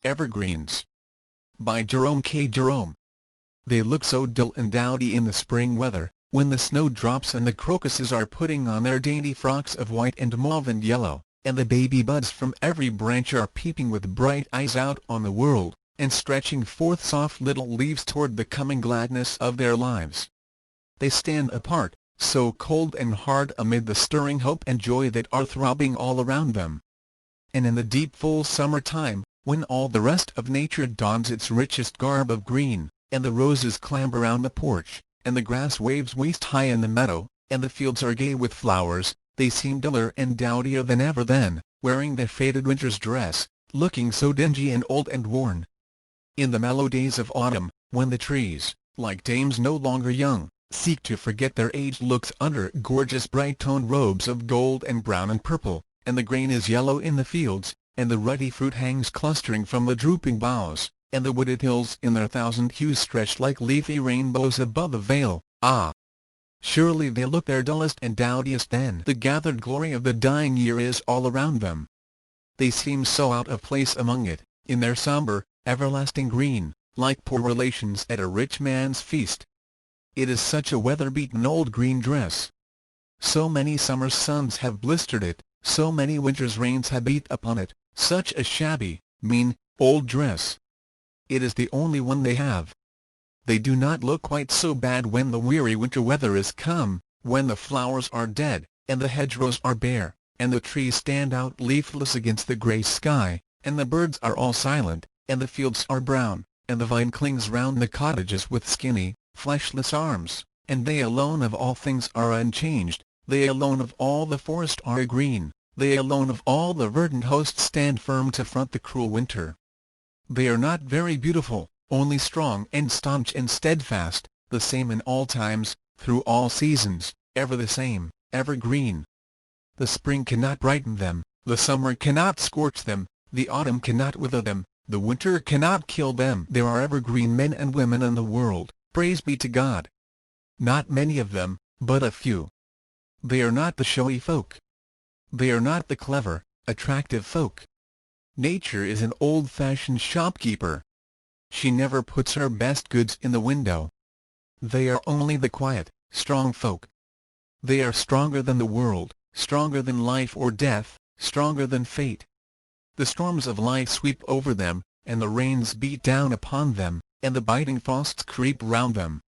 Evergreens. By Jerome K. Jerome. They look so dull and dowdy in the spring weather, when the snow drops and the crocuses are putting on their dainty frocks of white and mauve and yellow, and the baby buds from every branch are peeping with bright eyes out on the world, and stretching forth soft little leaves toward the coming gladness of their lives. They stand apart, so cold and hard amid the stirring hope and joy that are throbbing all around them. And in the deep full summer time, when all the rest of nature dons its richest garb of green, and the roses clamber round the porch, and the grass waves waist-high in the meadow, and the fields are gay with flowers, they seem duller and dowdier than ever then, wearing their faded winter's dress, looking so dingy and old and worn. In the mellow days of autumn, when the trees, like dames no longer young, seek to forget their aged looks under gorgeous bright-toned robes of gold and brown and purple, and the grain is yellow in the fields, and the ruddy fruit hangs clustering from the drooping boughs, and the wooded hills in their thousand hues stretch like leafy rainbows above the vale, ah! Surely they look their dullest and dowdiest then the gathered glory of the dying year is all around them. They seem so out of place among it, in their sombre, everlasting green, like poor relations at a rich man's feast. It is such a weather-beaten old green dress. So many summer suns have blistered it, so many winter's rains have beat upon it, such a shabby, mean, old dress. It is the only one they have. They do not look quite so bad when the weary winter weather is come, when the flowers are dead, and the hedgerows are bare, and the trees stand out leafless against the grey sky, and the birds are all silent, and the fields are brown, and the vine clings round the cottages with skinny, fleshless arms, and they alone of all things are unchanged, they alone of all the forest are green, they alone of all the verdant host stand firm to front the cruel winter. They are not very beautiful, only strong and staunch and steadfast, the same in all times, through all seasons, ever the same, ever green. The spring cannot brighten them, the summer cannot scorch them, the autumn cannot wither them, the winter cannot kill them. There are evergreen men and women in the world, praise be to God. Not many of them, but a few. They are not the showy folk. They are not the clever, attractive folk. Nature is an old-fashioned shopkeeper. She never puts her best goods in the window. They are only the quiet, strong folk. They are stronger than the world, stronger than life or death, stronger than fate. The storms of life sweep over them, and the rains beat down upon them, and the biting frosts creep round them.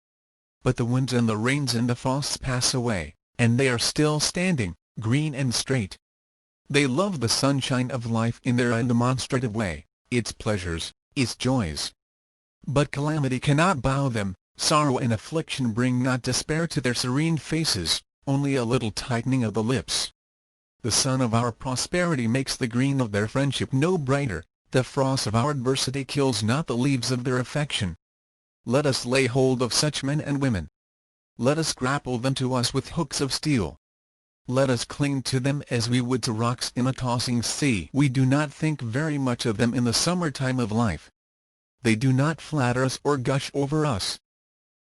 But the winds and the rains and the frosts pass away, and they are still standing, green and straight. They love the sunshine of life in their undemonstrative way, its pleasures, its joys. But calamity cannot bow them, sorrow and affliction bring not despair to their serene faces, only a little tightening of the lips. The sun of our prosperity makes the green of their friendship no brighter, the frost of our adversity kills not the leaves of their affection. Let us lay hold of such men and women. Let us grapple them to us with hooks of steel. Let us cling to them as we would to rocks in a tossing sea. We do not think very much of them in the summer time of life. They do not flatter us or gush over us.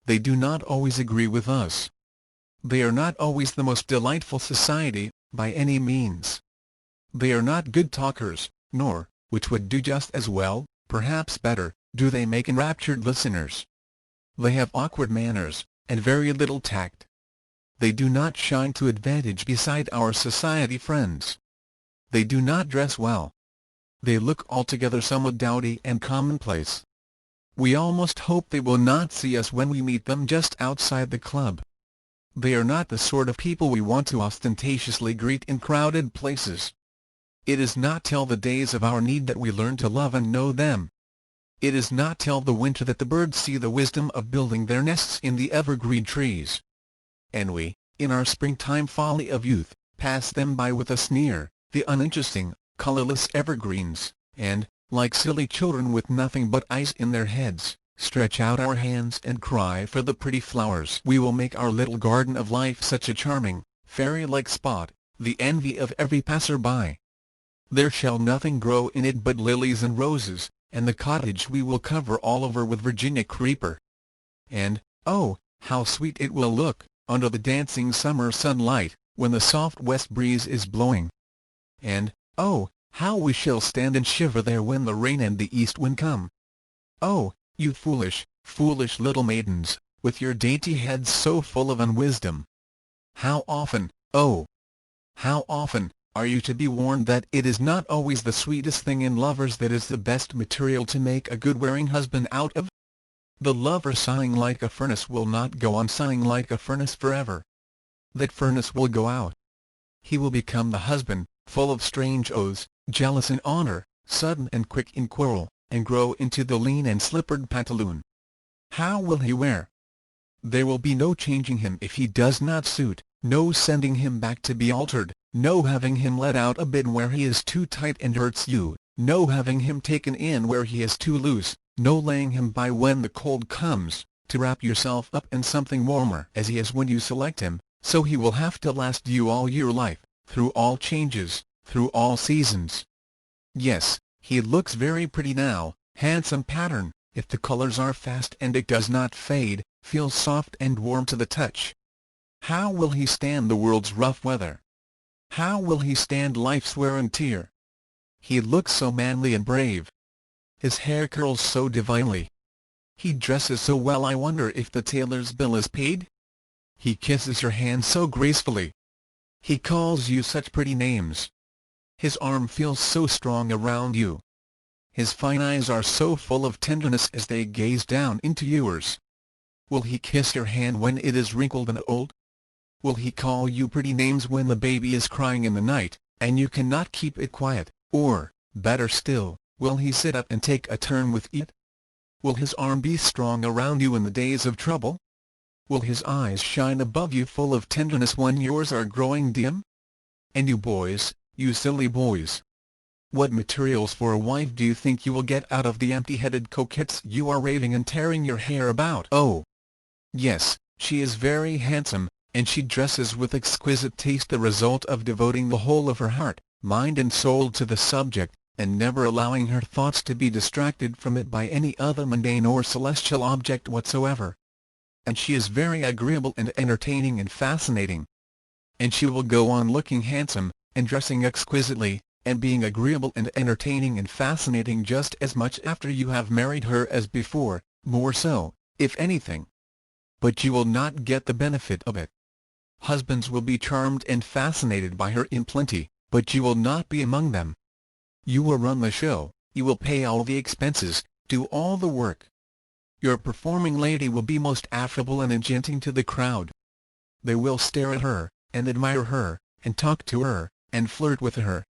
They do not always agree with us. They are not always the most delightful society, by any means. They are not good talkers, nor, which would do just as well, perhaps better, do they make enraptured listeners. They have awkward manners, and very little tact. They do not shine to advantage beside our society friends. They do not dress well. They look altogether somewhat dowdy and commonplace. We almost hope they will not see us when we meet them just outside the club. They are not the sort of people we want to ostentatiously greet in crowded places. It is not till the days of our need that we learn to love and know them. It is not till the winter that the birds see the wisdom of building their nests in the evergreen trees. And we, in our springtime folly of youth, pass them by with a sneer, the uninteresting, colorless evergreens, and, like silly children with nothing but ice in their heads, stretch out our hands and cry for the pretty flowers. We will make our little garden of life such a charming, fairy-like spot, the envy of every passer-by. There shall nothing grow in it but lilies and roses, and the cottage we will cover all over with Virginia creeper. And, oh, how sweet it will look, under the dancing summer sunlight, when the soft west breeze is blowing. And, oh, How we shall stand and shiver there when the rain and the east wind come. Oh, you foolish, foolish little maidens, with your dainty heads so full of unwisdom. How often, oh, how often, are you to be warned that it is not always the sweetest thing in lovers that is the best material to make a good wearing husband out of? The lover sighing like a furnace will not go on sighing like a furnace forever. That furnace will go out. He will become the husband, full of strange oaths, jealous in honor, sudden and quick in quarrel, and grow into the lean and slippered pantaloon. How will he wear? There will be no changing him if he does not suit, no sending him back to be altered, no having him let out a bit where he is too tight and hurts you, no having him taken in where he is too loose, no laying him by when the cold comes, to wrap yourself up in something warmer as he is when you select him, so he will have to last you all your life, through all changes, through all seasons. Yes, he looks very pretty now, handsome pattern, if the colors are fast and it does not fade, feels soft and warm to the touch. How will he stand the world's rough weather? How will he stand life's wear and tear? He looks so manly and brave. His hair curls so divinely. He dresses so well I wonder if the tailor's bill is paid? He kisses your hand so gracefully. He calls you such pretty names. His arm feels so strong around you. His fine eyes are so full of tenderness as they gaze down into yours. Will he kiss your hand when it is wrinkled and old? Will he call you pretty names when the baby is crying in the night, and you cannot keep it quiet, or, better still, will he sit up and take a turn with it? Will his arm be strong around you in the days of trouble? Will his eyes shine above you full of tenderness when yours are growing dim? And you boys, you silly boys, what materials for a wife do you think you will get out of the empty-headed coquettes you are raving and tearing your hair about? Oh, yes, she is very handsome, and she dresses with exquisite taste, the result of devoting the whole of her heart, mind and soul to the subject, and never allowing her thoughts to be distracted from it by any other mundane or celestial object whatsoever. And she is very agreeable and entertaining and fascinating. And she will go on looking handsome, and dressing exquisitely, and being agreeable and entertaining and fascinating just as much after you have married her as before, more so, if anything. But you will not get the benefit of it. Husbands will be charmed and fascinated by her in plenty, but you will not be among them. You will run the show, you will pay all the expenses, do all the work. Your performing lady will be most affable and enchanting to the crowd. They will stare at her, and admire her, and talk to her, and flirt with her.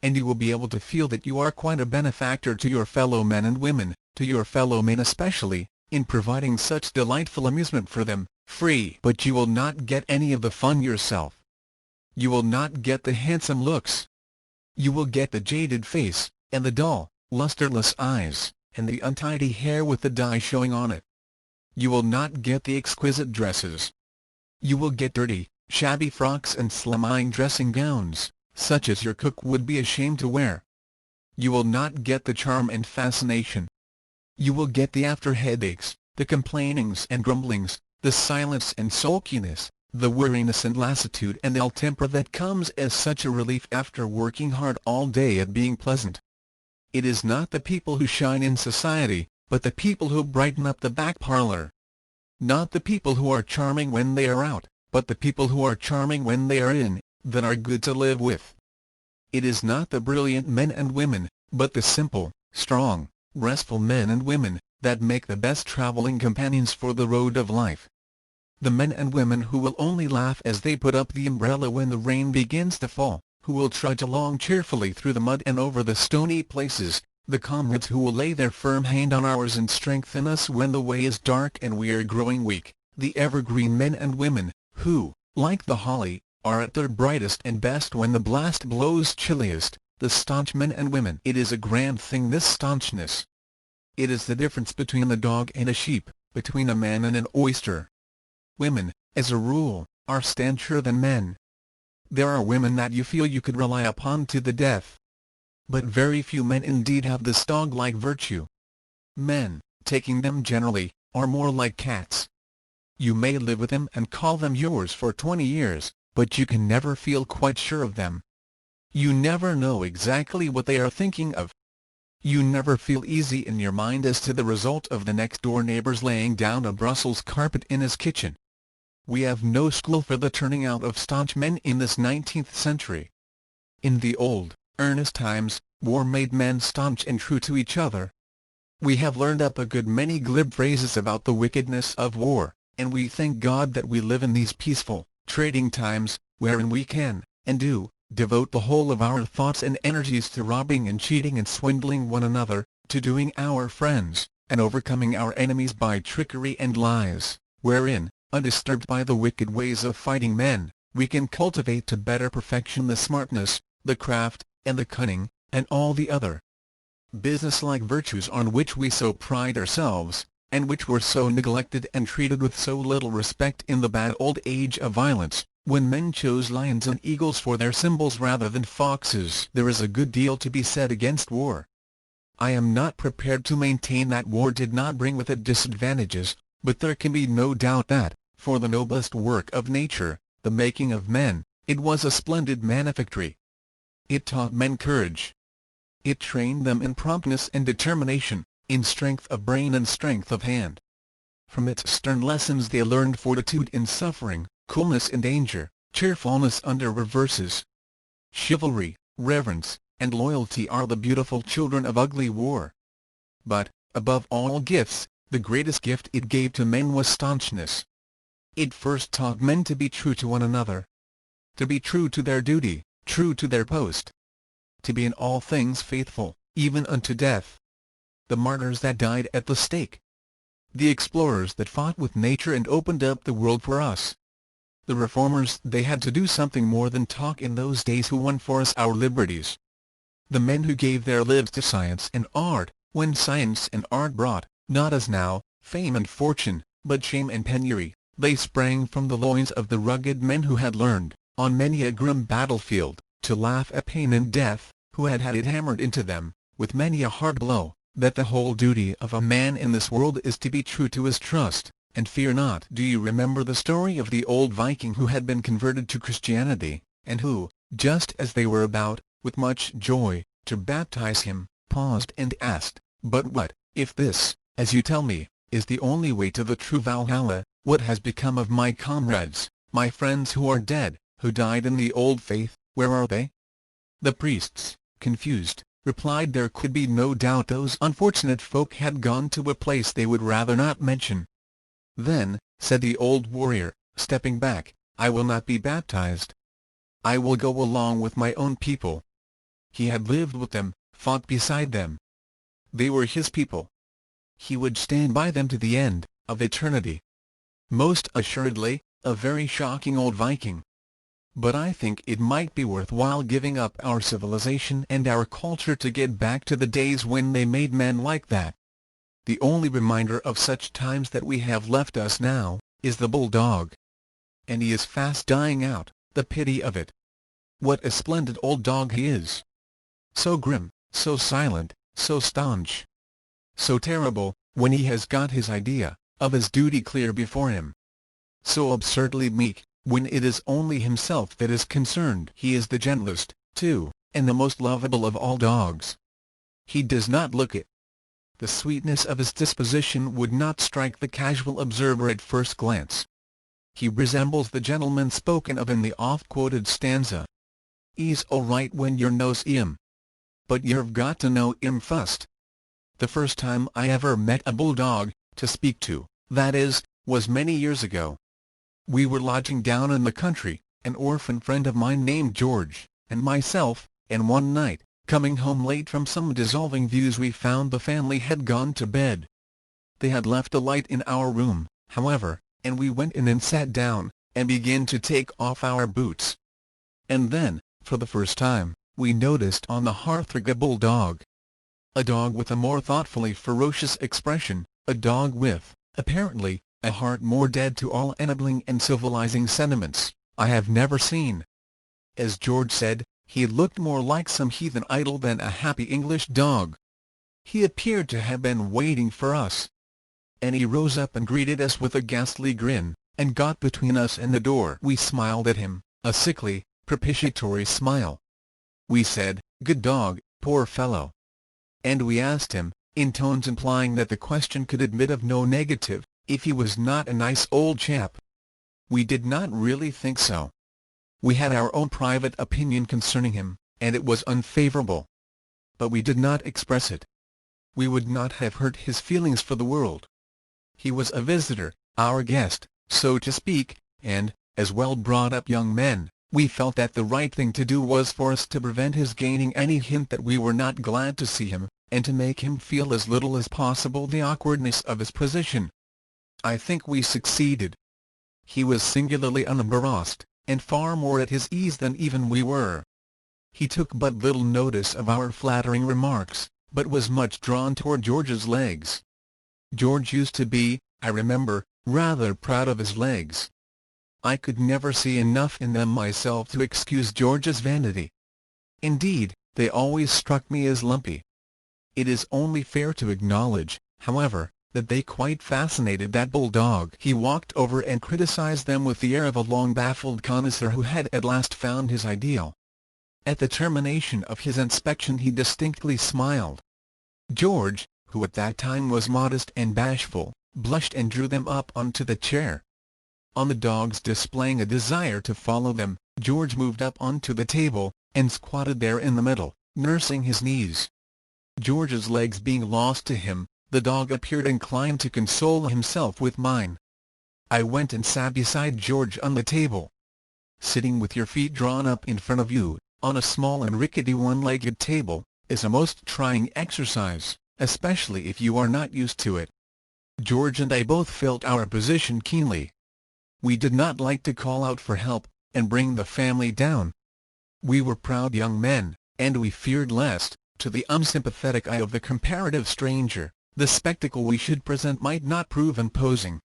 And you will be able to feel that you are quite a benefactor to your fellow men and women, to your fellow men especially, in providing such delightful amusement for them, free. But you will not get any of the fun yourself. You will not get the handsome looks. You will get the jaded face, and the dull, lusterless eyes, and the untidy hair with the dye showing on it. You will not get the exquisite dresses. You will get dirty, shabby frocks and slimming dressing gowns, such as your cook would be ashamed to wear. You will not get the charm and fascination. You will get the after headaches, the complainings and grumblings, the silence and sulkiness, the weariness and lassitude and ill temper that comes as such a relief after working hard all day at being pleasant. It is not the people who shine in society, but the people who brighten up the back parlor. Not the people who are charming when they are out, but the people who are charming when they are in, that are good to live with. It is not the brilliant men and women, but the simple, strong, restful men and women, that make the best traveling companions for the road of life. The men and women who will only laugh as they put up the umbrella when the rain begins to fall, who will trudge along cheerfully through the mud and over the stony places, the comrades who will lay their firm hand on ours and strengthen us when the way is dark and we are growing weak, the evergreen men and women, who, like the holly, are at their brightest and best when the blast blows chilliest, the staunch men and women. It is a grand thing, this staunchness. It is the difference between a dog and a sheep, between a man and an oyster. Women, as a rule, are stancher than men. There are women that you feel you could rely upon to the death. But very few men indeed have this dog-like virtue. Men, taking them generally, are more like cats. You may live with them and call them yours for 20 years, but you can never feel quite sure of them. You never know exactly what they are thinking of. You never feel easy in your mind as to the result of the next-door neighbor's laying down a Brussels carpet in his kitchen. We have no school for the turning out of staunch men in this 19th century. In the old, earnest times, war made men staunch and true to each other. We have learned up a good many glib phrases about the wickedness of war, and we thank God that we live in these peaceful, trading times, wherein we can, and do, devote the whole of our thoughts and energies to robbing and cheating and swindling one another, to doing our friends, and overcoming our enemies by trickery and lies, wherein, undisturbed by the wicked ways of fighting men, we can cultivate to better perfection the smartness, the craft, and the cunning, and all the other business-like virtues on which we so pride ourselves, and which were so neglected and treated with so little respect in the bad old age of violence, when men chose lions and eagles for their symbols rather than foxes. There is a good deal to be said against war. I am not prepared to maintain that war did not bring with it disadvantages, but there can be no doubt that, for the noblest work of nature, the making of men, it was a splendid manufactory. It taught men courage. It trained them in promptness and determination, in strength of brain and strength of hand. From its stern lessons they learned fortitude in suffering, coolness in danger, cheerfulness under reverses. Chivalry, reverence, and loyalty are the beautiful children of ugly war. But, above all gifts, the greatest gift it gave to men was staunchness. It first taught men to be true to one another. To be true to their duty, true to their post. To be in all things faithful, even unto death. The martyrs that died at the stake. The explorers that fought with nature and opened up the world for us. The reformers, they had to do something more than talk in those days, who won for us our liberties. The men who gave their lives to science and art, when science and art brought, not as now, fame and fortune, but shame and penury, they sprang from the loins of the rugged men who had learned, on many a grim battlefield, to laugh at pain and death, who had had it hammered into them, with many a hard blow, that the whole duty of a man in this world is to be true to his trust, and fear not. Do you remember the story of the old Viking who had been converted to Christianity, and who, just as they were about, with much joy, to baptize him, paused and asked, "But what, if this, as you tell me, is the only way to the true Valhalla, what has become of my comrades, my friends who are dead, who died in the old faith, where are they?" The priests, confused, replied there could be no doubt those unfortunate folk had gone to a place they would rather not mention. "Then," said the old warrior, stepping back, "I will not be baptized. I will go along with my own people." He had lived with them, fought beside them. They were his people. He would stand by them to the end of eternity. Most assuredly, a very shocking old Viking. But I think it might be worthwhile giving up our civilization and our culture to get back to the days when they made men like that. The only reminder of such times that we have left us now, is the bulldog. And he is fast dying out, the pity of it. What a splendid old dog he is! So grim, so silent, so staunch. So terrible, when he has got his idea of his duty clear before him. So absurdly meek, when it is only himself that is concerned. He is the gentlest, too, and the most lovable of all dogs. He does not look it. The sweetness of his disposition would not strike the casual observer at first glance. He resembles the gentleman spoken of in the oft-quoted stanza. "'E's all right when yer knows 'im. But yer've got to know 'im fust." The first time I ever met a bulldog, to speak to, that is, was many years ago. We were lodging down in the country, an orphan friend of mine named George, and myself, and one night, coming home late from some dissolving views, we found the family had gone to bed. They had left a light in our room, however, and we went in and sat down, and began to take off our boots. And then, for the first time, we noticed on the hearthrug a bulldog. A dog with a more thoughtfully ferocious expression, a dog with, apparently, a heart more dead to all ennobling and civilizing sentiments, I have never seen. As George said, he looked more like some heathen idol than a happy English dog. He appeared to have been waiting for us. And he rose up and greeted us with a ghastly grin, and got between us and the door. We smiled at him, a sickly, propitiatory smile. We said, "Good dog, poor fellow." And we asked him, in tones implying that the question could admit of no negative, if he was not a nice old chap. We did not really think so. We had our own private opinion concerning him, and it was unfavourable. But we did not express it. We would not have hurt his feelings for the world. He was a visitor, our guest, so to speak, and, as well-brought-up young men, we felt that the right thing to do was for us to prevent his gaining any hint that we were not glad to see him, and to make him feel as little as possible the awkwardness of his position. I think we succeeded. He was singularly unembarrassed, and far more at his ease than even we were. He took but little notice of our flattering remarks, but was much drawn toward George's legs. George used to be, I remember, rather proud of his legs. I could never see enough in them myself to excuse George's vanity. Indeed, they always struck me as lumpy. It is only fair to acknowledge, however, that they quite fascinated that bulldog. He walked over and criticized them with the air of a long-baffled connoisseur who had at last found his ideal. At the termination of his inspection he distinctly smiled. George, who at that time was modest and bashful, blushed and drew them up onto the chair. On the dogs displaying a desire to follow them, George moved up onto the table, and squatted there in the middle, nursing his knees. George's legs being lost to him, the dog appeared inclined to console himself with mine. I went and sat beside George on the table. Sitting with your feet drawn up in front of you, on a small and rickety one-legged table, is a most trying exercise, especially if you are not used to it. George and I both felt our position keenly. We did not like to call out for help, and bring the family down. We were proud young men, and we feared lest, to the unsympathetic eye of the comparative stranger, the spectacle we should present might not prove imposing.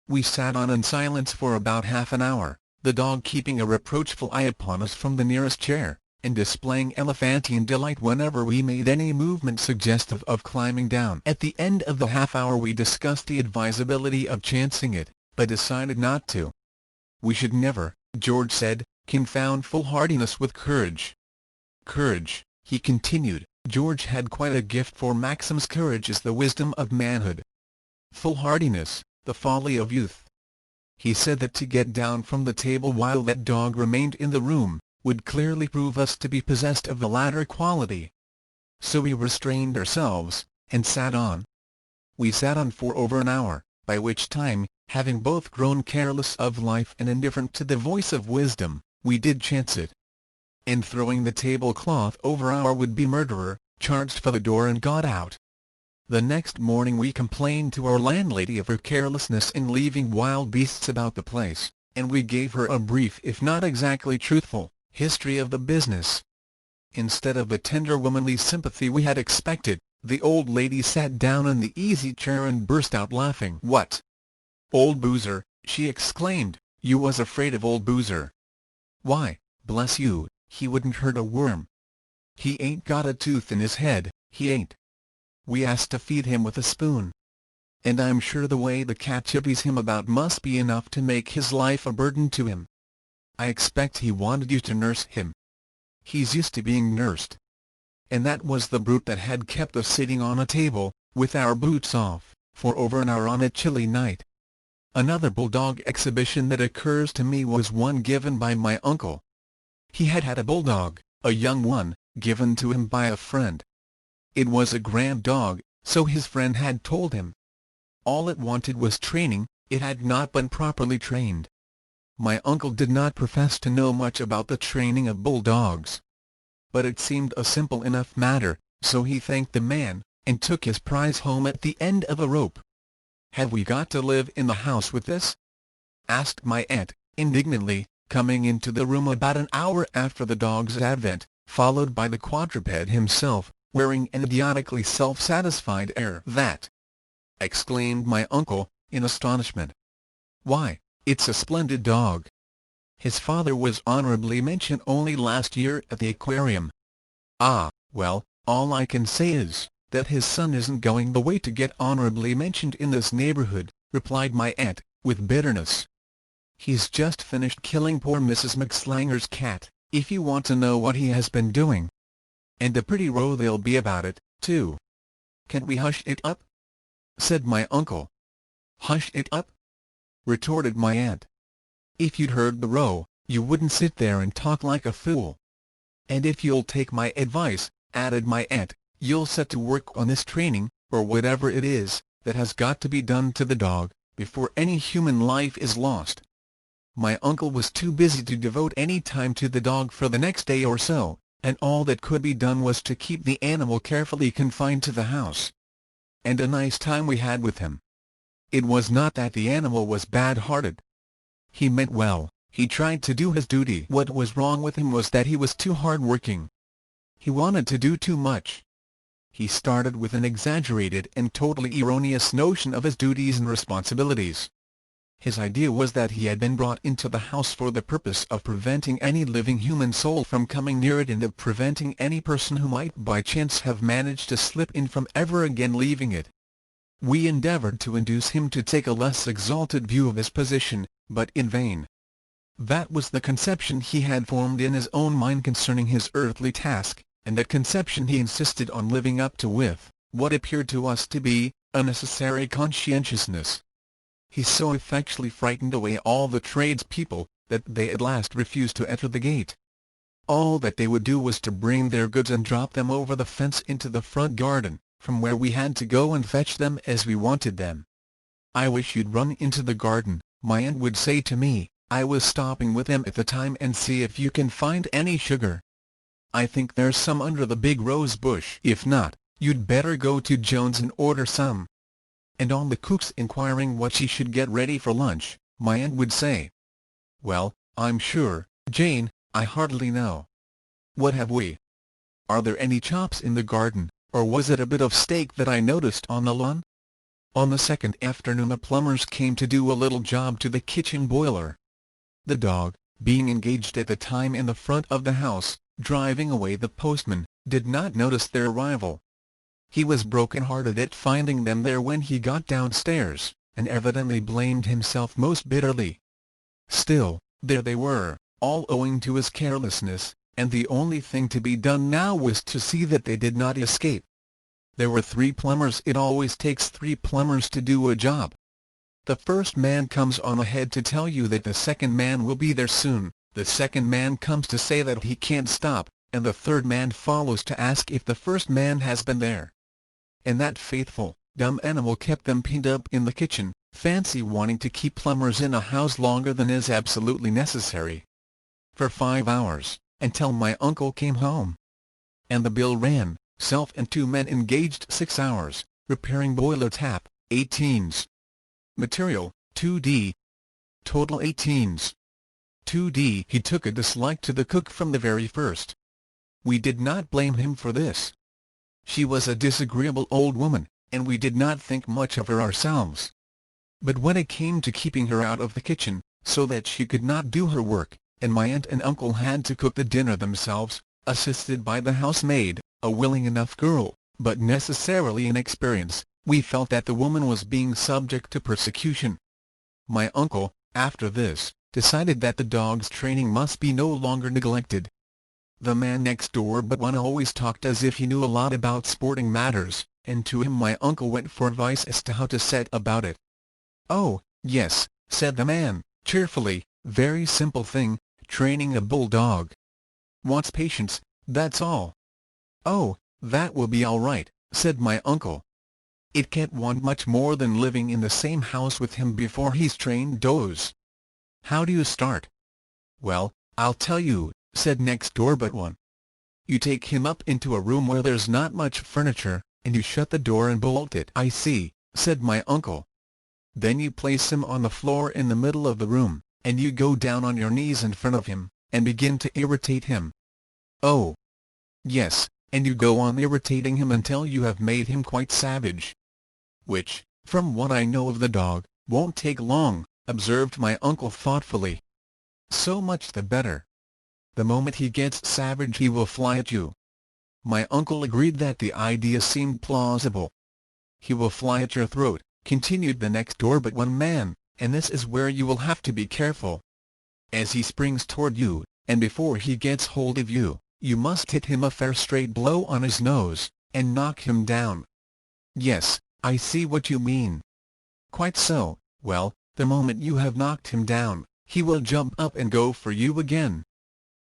We sat on in silence for about half an hour, the dog keeping a reproachful eye upon us from the nearest chair, and displaying elephantine delight whenever we made any movement suggestive of climbing down. At the end of the half-hour we discussed the advisability of chancing it, but decided not to. We should never, George said, confound foolhardiness with courage. Courage, he continued. George had quite a gift for maxims. Courage is the wisdom of manhood. Foolhardiness, the folly of youth. He said that to get down from the table while that dog remained in the room, would clearly prove us to be possessed of the latter quality. So we restrained ourselves, and sat on. We sat on for over an hour, by which time, having both grown careless of life and indifferent to the voice of wisdom, we did chance it. And throwing the tablecloth over our would-be murderer, charged for the door and got out. The next morning we complained to our landlady of her carelessness in leaving wild beasts about the place, and we gave her a brief if not exactly truthful history of the business. Instead of the tender womanly sympathy we had expected, the old lady sat down in the easy-chair and burst out laughing. "What? Old Boozer," she exclaimed, "you was afraid of old Boozer? Why, bless you, he wouldn't hurt a worm. He ain't got a tooth in his head, he ain't. We asked to feed him with a spoon. And I'm sure the way the cat chippies him about must be enough to make his life a burden to him. I expect he wanted you to nurse him. He's used to being nursed." And that was the brute that had kept us sitting on a table, with our boots off, for over an hour on a chilly night. Another bulldog exhibition that occurs to me was one given by my uncle. He had had a bulldog, a young one, given to him by a friend. It was a grand dog, so his friend had told him. All it wanted was training, it had not been properly trained. My uncle did not profess to know much about the training of bulldogs. But it seemed a simple enough matter, so he thanked the man, and took his prize home at the end of a rope. "Have we got to live in the house with this?" asked my aunt, indignantly, coming into the room about an hour after the dog's advent, followed by the quadruped himself, wearing an idiotically self-satisfied air. "That!" exclaimed my uncle, in astonishment. "Why, it's a splendid dog. His father was honorably mentioned only last year at the aquarium." "Ah, well, all I can say is, that his son isn't going the way to get honorably mentioned in this neighborhood," replied my aunt, with bitterness. "He's just finished killing poor Mrs. McSlanger's cat, if you want to know what he has been doing. And a pretty row there'll be about it, too. Can't we hush it up?" said my uncle. "Hush it up?" retorted my aunt. "If you'd heard the row, you wouldn't sit there and talk like a fool. And if you'll take my advice," added my aunt, "you'll set to work on this training, or whatever it is, that has got to be done to the dog, before any human life is lost." My uncle was too busy to devote any time to the dog for the next day or so, and all that could be done was to keep the animal carefully confined to the house. And a nice time we had with him. It was not that the animal was bad-hearted. He meant well, he tried to do his duty. What was wrong with him was that he was too hard-working. He wanted to do too much. He started with an exaggerated and totally erroneous notion of his duties and responsibilities. His idea was that he had been brought into the house for the purpose of preventing any living human soul from coming near it and of preventing any person who might by chance have managed to slip in from ever again leaving it. We endeavored to induce him to take a less exalted view of his position, but in vain. That was the conception he had formed in his own mind concerning his earthly task, and that conception he insisted on living up to with, what appeared to us to be, a necessary conscientiousness. He so effectually frightened away all the tradespeople, that they at last refused to enter the gate. All that they would do was to bring their goods and drop them over the fence into the front garden, from where we had to go and fetch them as we wanted them. "I wish you'd run into the garden," my aunt would say to me, "I was stopping with them at the time, and see if you can find any sugar. I think there's some under the big rose bush. If not, you'd better go to Jones and order some." And on the cook's inquiring what she should get ready for lunch, my aunt would say, "Well, I'm sure, Jane, I hardly know. What have we? Are there any chops in the garden, or was it a bit of steak that I noticed on the lawn?" On the second afternoon the plumbers came to do a little job to the kitchen boiler. The dog, being engaged at the time in the front of the house, driving away the postman, did not notice their arrival. He was broken-hearted at finding them there when he got downstairs, and evidently blamed himself most bitterly. Still, there they were, all owing to his carelessness, and the only thing to be done now was to see that they did not escape. There were 3 plumbers. It always takes 3 plumbers to do a job. The first man comes on ahead to tell you that the second man will be there soon, the second man comes to say that he can't stop, and the third man follows to ask if the first man has been there. And that faithful, dumb animal kept them pinned up in the kitchen. Fancy wanting to keep plumbers in a house longer than is absolutely necessary. For 5 hours, until my uncle came home. And the bill ran, self and 2 men engaged 6 hours, repairing boiler tap, 18s. Material, 2d. Total 18s. 2d. He took a dislike to the cook from the very first. We did not blame him for this. She was a disagreeable old woman, and we did not think much of her ourselves. But when it came to keeping her out of the kitchen, so that she could not do her work, and my aunt and uncle had to cook the dinner themselves, assisted by the housemaid, a willing enough girl, but necessarily inexperienced, we felt that the woman was being subject to persecution. My uncle, after this, decided that the dog's training must be no longer neglected. The man next door but one always talked as if he knew a lot about sporting matters, and to him my uncle went for advice as to how to set about it. "Oh, yes," said the man, cheerfully, "very simple thing, training a bulldog. Wants patience, that's all." "Oh, that will be all right," said my uncle. "It can't want much more than living in the same house with him before he's trained does. How do you start?" "Well, I'll tell you," said next door but one. "You take him up into a room where there's not much furniture, and you shut the door and bolt it." "I see," said my uncle. "Then you place him on the floor in the middle of the room, and you go down on your knees in front of him, and begin to irritate him." "Oh, yes, and you go on irritating him until you have made him quite savage." "Which, from what I know of the dog, won't take long," observed my uncle thoughtfully. "So much the better. The moment he gets savage he will fly at you." My uncle agreed that the idea seemed plausible. "He will fly at your throat," continued the next door but one man, "and this is where you will have to be careful. As he springs toward you, and before he gets hold of you, you must hit him a fair straight blow on his nose, and knock him down. Yes, I see what you mean. Quite so. Well, the moment you have knocked him down, he will jump up and go for you again.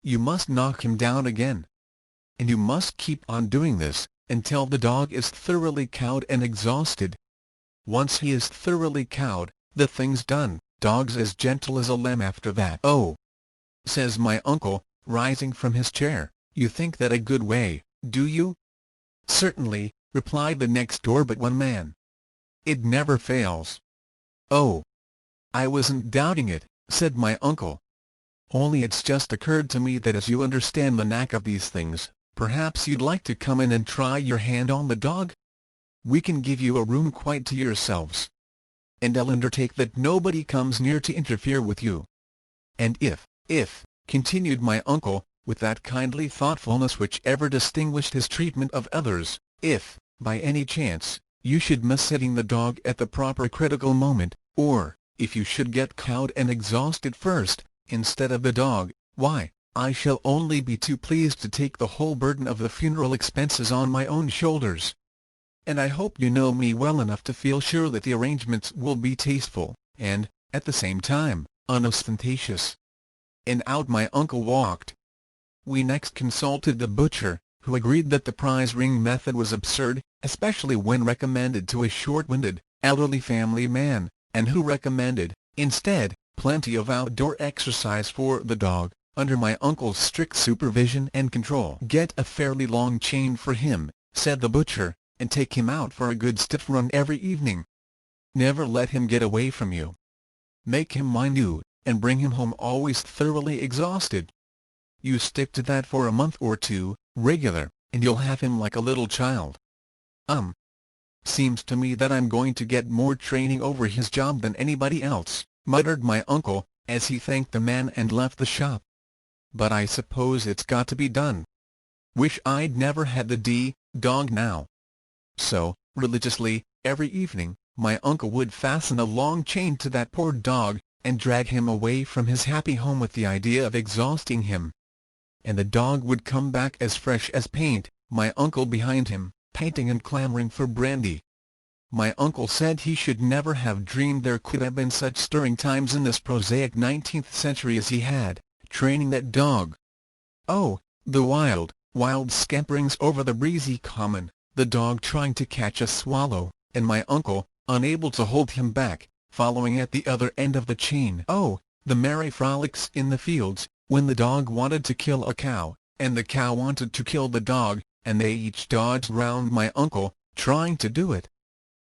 You must knock him down again. And you must keep on doing this, until the dog is thoroughly cowed and exhausted. Once he is thoroughly cowed, the thing's done. Dog's as gentle as a lamb after that. Oh, says my uncle, rising from his chair, you think that a good way, do you? Certainly, replied the next door but one man. It never fails. Oh, I wasn't doubting it, said my uncle. Only it's just occurred to me that as you understand the knack of these things, perhaps you'd like to come in and try your hand on the dog? We can give you a room quite to yourselves. And I'll undertake that nobody comes near to interfere with you. And if, continued my uncle, with that kindly thoughtfulness which ever distinguished his treatment of others, if, by any chance, you should miss hitting the dog at the proper critical moment, or, if you should get cowed and exhausted first, instead of the dog, why, I shall only be too pleased to take the whole burden of the funeral expenses on my own shoulders. And I hope you know me well enough to feel sure that the arrangements will be tasteful, and, at the same time, unostentatious. And out my uncle walked. We next consulted the butcher, who agreed that the prize ring method was absurd, especially when recommended to a short-winded, elderly family man, and who recommended, instead, plenty of outdoor exercise for the dog, under my uncle's strict supervision and control. Get a fairly long chain for him, said the butcher, and take him out for a good stiff run every evening. Never let him get away from you. Make him mind you, and bring him home always thoroughly exhausted. You stick to that for a month or two, regular, and you'll have him like a little child. Seems to me that I'm going to get more training over his job than anybody else, muttered my uncle, as he thanked the man and left the shop. But I suppose it's got to be done. Wish I'd never had the dog now. So, religiously, every evening, my uncle would fasten a long chain to that poor dog, and drag him away from his happy home with the idea of exhausting him. And the dog would come back as fresh as paint, my uncle behind him, panting and clamoring for brandy. My uncle said he should never have dreamed there could have been such stirring times in this prosaic 19th century as he had, training that dog. Oh, the wild scamperings over the breezy common, the dog trying to catch a swallow, and my uncle, unable to hold him back, following at the other end of the chain. Oh, the merry frolics in the fields, when the dog wanted to kill a cow, and the cow wanted to kill the dog, and they each dodged round my uncle, trying to do it.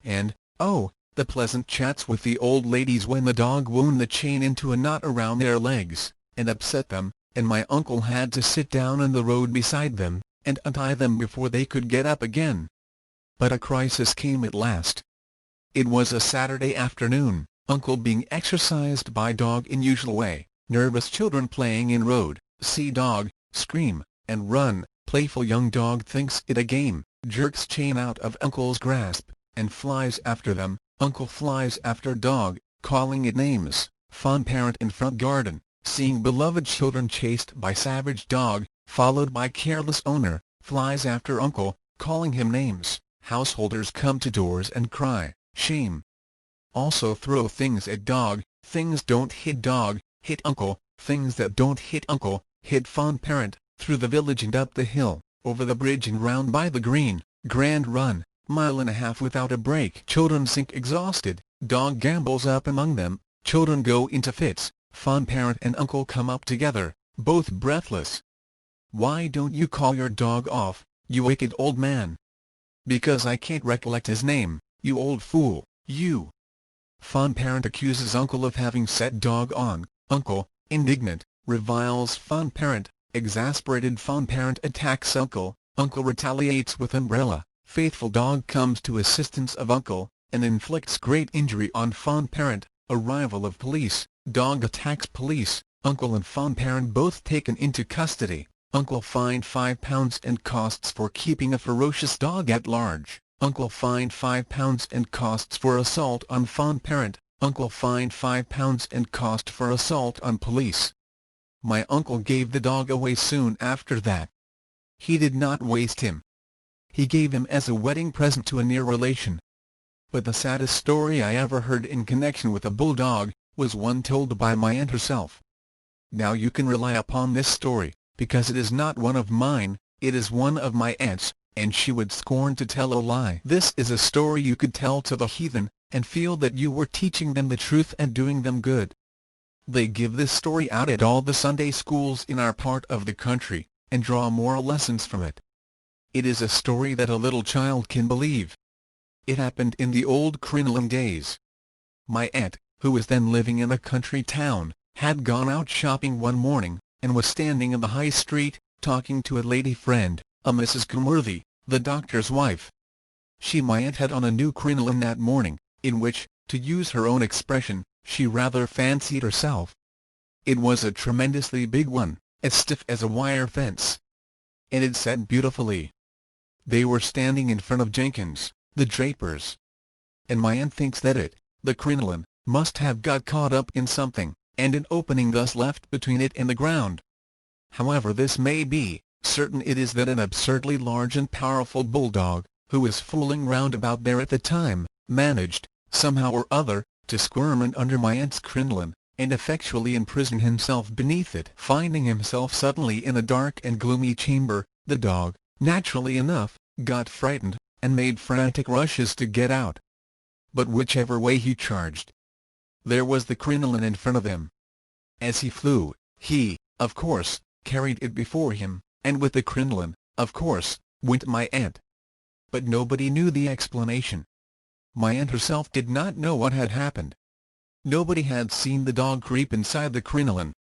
And, oh, the pleasant chats with the old ladies when the dog wound the chain into a knot around their legs, and upset them, and my uncle had to sit down in the road beside them, and untie them before they could get up again. But a crisis came at last. It was a Saturday afternoon, uncle being exercised by dog in usual way, nervous children playing in road, see dog, scream, and run, playful young dog thinks it a game, jerks chain out of uncle's grasp, and flies after them, uncle flies after dog, calling it names, fond parent in front garden, seeing beloved children chased by savage dog, followed by careless owner, flies after uncle, calling him names, householders come to doors and cry, shame. Also throw things at dog, things don't hit dog, hit uncle, things that don't hit uncle, hit fond parent, through the village and up the hill, over the bridge and round by the green, grand run, mile and a half without a break. Children sink exhausted, dog gambols up among them, children go into fits, fond parent and uncle come up together, both breathless. Why don't you call your dog off, you wicked old man? Because I can't recollect his name, you old fool, you. Fond parent accuses uncle of having set dog on, uncle, indignant, reviles fond parent, exasperated fond parent attacks uncle, uncle retaliates with umbrella, faithful dog comes to assistance of uncle, and inflicts great injury on fond parent, arrival of police, dog attacks police, uncle and fond parent both taken into custody, uncle fined £5 and costs for keeping a ferocious dog at large, uncle fined £5 and costs for assault on fond parent, uncle fined £5 and cost for assault on police. My uncle gave the dog away soon after that. He did not waste him. He gave him as a wedding present to a near relation. But the saddest story I ever heard in connection with a bulldog was one told by my aunt herself. Now you can rely upon this story, because it is not one of mine, it is one of my aunt's, and she would scorn to tell a lie. This is a story you could tell to the heathen, and feel that you were teaching them the truth and doing them good. They give this story out at all the Sunday schools in our part of the country, and draw moral lessons from it. It is a story that a little child can believe. It happened in the old crinoline days. My aunt, who was then living in a country town, had gone out shopping one morning, and was standing in the high street, talking to a lady friend, a Mrs. Comworthy, the doctor's wife. My aunt had on a new crinoline that morning, in which, to use her own expression, she rather fancied herself. It was a tremendously big one, as stiff as a wire fence. And it sat beautifully. They were standing in front of Jenkins, the draper's. And my aunt thinks that it, the crinoline, must have got caught up in something, and an opening thus left between it and the ground. However this may be, certain it is that an absurdly large and powerful bulldog, who was fooling round about there at the time, managed, somehow or other, to squirm in under my aunt's crinoline, and effectually imprison himself beneath it. Finding himself suddenly in a dark and gloomy chamber, the dog, naturally enough, got frightened, and made frantic rushes to get out. But whichever way he charged, there was the crinoline in front of him. As he flew, he, of course, carried it before him, and with the crinoline, of course, went my aunt. But nobody knew the explanation. My aunt herself did not know what had happened. Nobody had seen the dog creep inside the crinoline.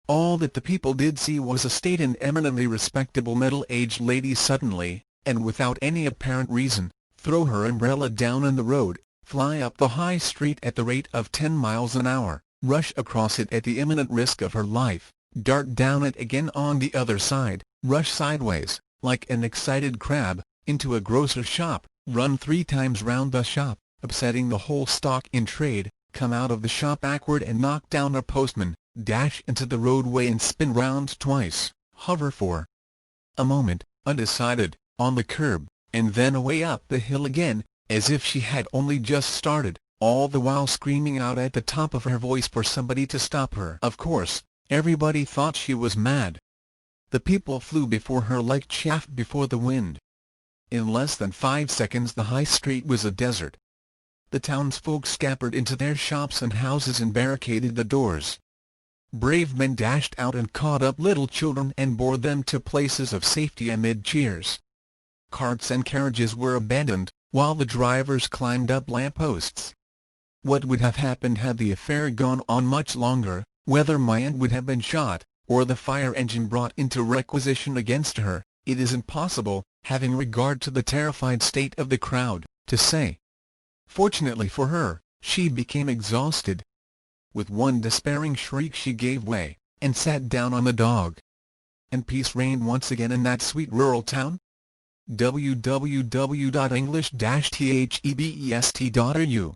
All that the people did see was a staid and eminently respectable middle-aged lady suddenly, and without any apparent reason, throw her umbrella down in the road, fly up the high street at the rate of 10 miles an hour, rush across it at the imminent risk of her life, dart down it again on the other side, rush sideways, like an excited crab, into a grocer's shop, run 3 times round the shop, upsetting the whole stock in trade, come out of the shop backward and knock down a postman, dash into the roadway and spin round twice, hover for a moment, undecided, on the curb, and then away up the hill again, as if she had only just started, all the while screaming out at the top of her voice for somebody to stop her. Of course, everybody thought she was mad. The people flew before her like chaff before the wind. In less than 5 seconds the high street was a desert. The townsfolk scampered into their shops and houses and barricaded the doors. Brave men dashed out and caught up little children and bore them to places of safety amid cheers. Carts and carriages were abandoned, while the drivers climbed up lamp-posts. What would have happened had the affair gone on much longer, whether my aunt would have been shot, or the fire engine brought into requisition against her, it is impossible, having regard to the terrified state of the crowd, to say. Fortunately for her, she became exhausted. With one despairing shriek she gave way, and sat down on the dog. And peace reigned once again in that sweet rural town. www.english-thebest.ru